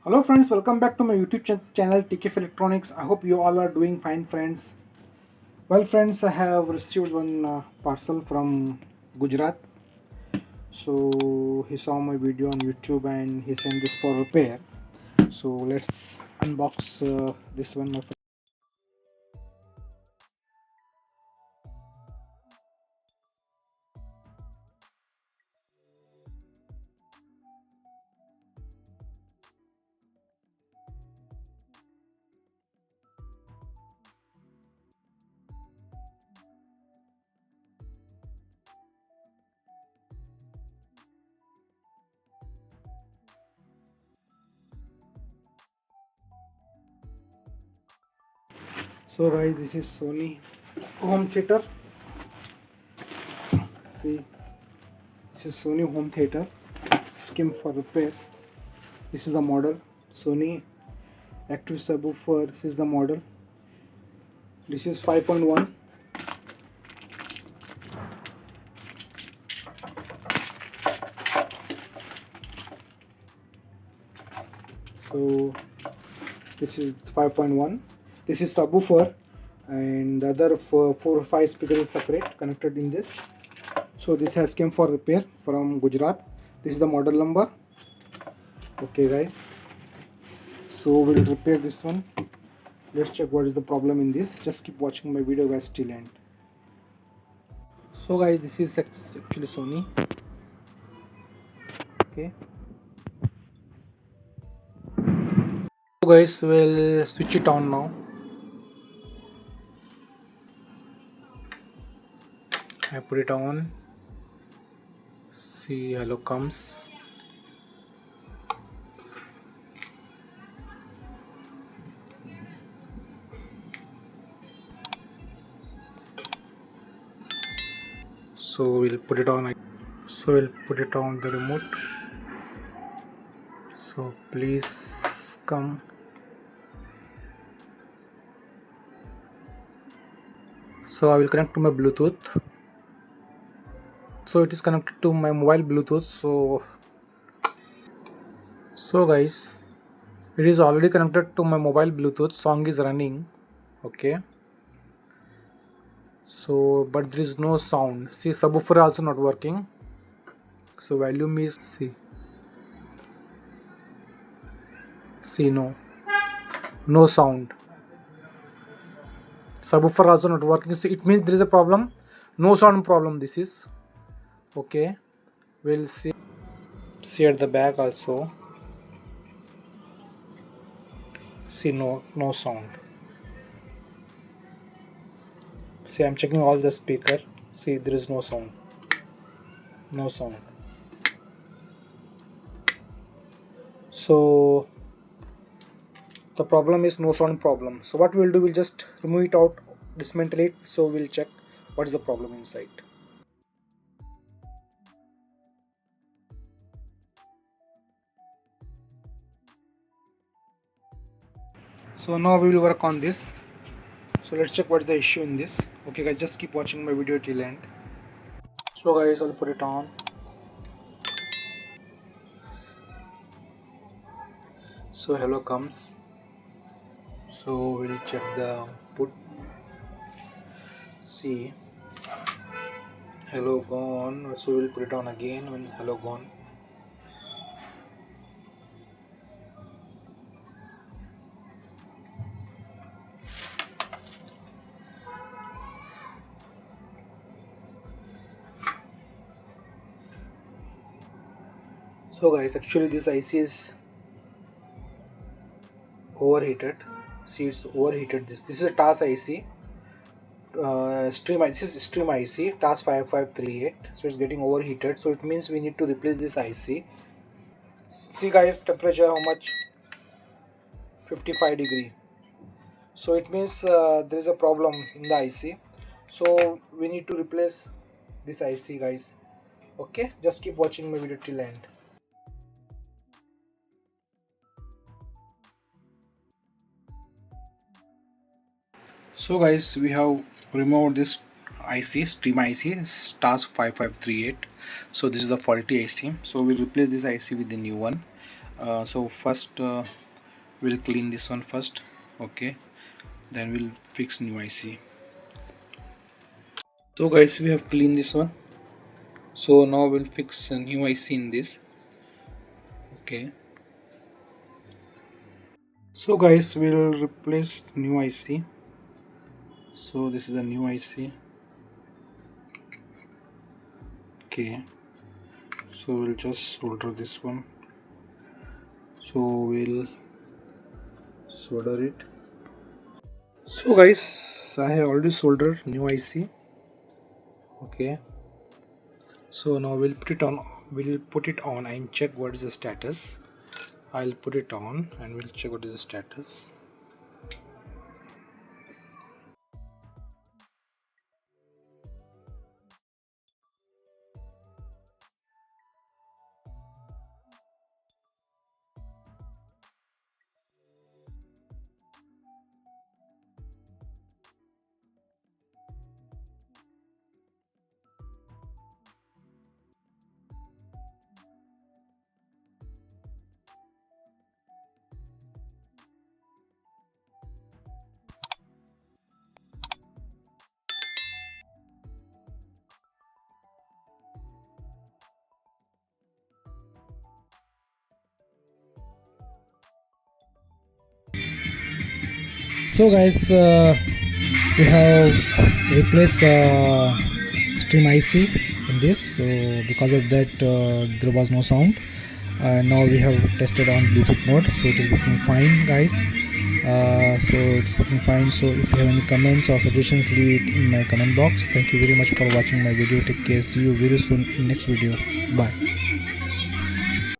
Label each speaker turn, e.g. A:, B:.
A: Hello friends, welcome back to my YouTube channel TKF Electronics. I hope you all are doing fine friends. Well friends, I have received one parcel from Gujarat. So he saw my video on YouTube and he sent this for repair. So let's unbox this one, my friend. So guys, this is Sony home theater. See, this is Sony home theater scheme for repair. This is the model Sony active subwoofer. This is the model. This is 5.1. So this is 5.1. This is subwoofer, and the other four or five speakers is separate connected in this. So this has came for repair from Gujarat. This is the model number. Okay guys, so we'll repair this one. Let's check what is the problem in this. Just keep watching my video guys till end. So guys, this is actually Sony. Okay, so guys, we'll switch it on now. I put it on. See, hello comes. So we'll put it on. So we'll put it on the remote. So please come. So I will connect to my Bluetooth. So it is connected to my mobile Bluetooth. So guys, it is already connected to my mobile Bluetooth. Song is running. Okay. So but there is no sound. See, subwoofer also not working. So volume is see no sound. Subwoofer also not working. So it means there is a problem. No sound problem. This is okay. We'll see at the back also. See, no sound. See, I'm checking all the speaker. See, there is no sound. No sound. So the problem is no sound problem. So what we'll do, we'll just remove it out, dismantle it. So we'll check what is the problem inside. So now we will work on this. So let's check what is the issue in this. Okay guys, just keep watching my video till end. So guys, I'll put it on. So hello comes. So we'll check the put. See, hello gone. So we'll put it on again when hello gone. So guys, actually this IC is overheated. See, it's overheated. This is a TAS IC. This is stream IC TAS 5538. So it's getting overheated. So it means we need to replace this IC. See guys, temperature how much? 55 degree. So it means there is a problem in the IC. So we need to replace this IC guys. Okay, just keep watching my video till end. So guys, we have removed this IC, stream IC TAS 5538. So this is the faulty IC. So we'll replace this IC with the new one. So first we'll clean this one first. Okay, then we'll fix new IC. So guys, we have cleaned this one, so now we'll fix a new IC in this. Okay, so guys, we'll replace new IC. So this is a new IC. Okay, so we'll just solder this one. So we'll solder it. So guys, I have already soldered new IC. Okay, so now we'll put it on and check what is the status. I'll put it on and we'll check what is the status. So guys, we have replaced stream IC in this. So because of that, there was no sound. Now we have tested on Bluetooth mode, so it is working fine, guys. So it's working fine. So if you have any comments or suggestions, leave it in my comment box. Thank you very much for watching my video. Take care. See you very soon in next video. Bye.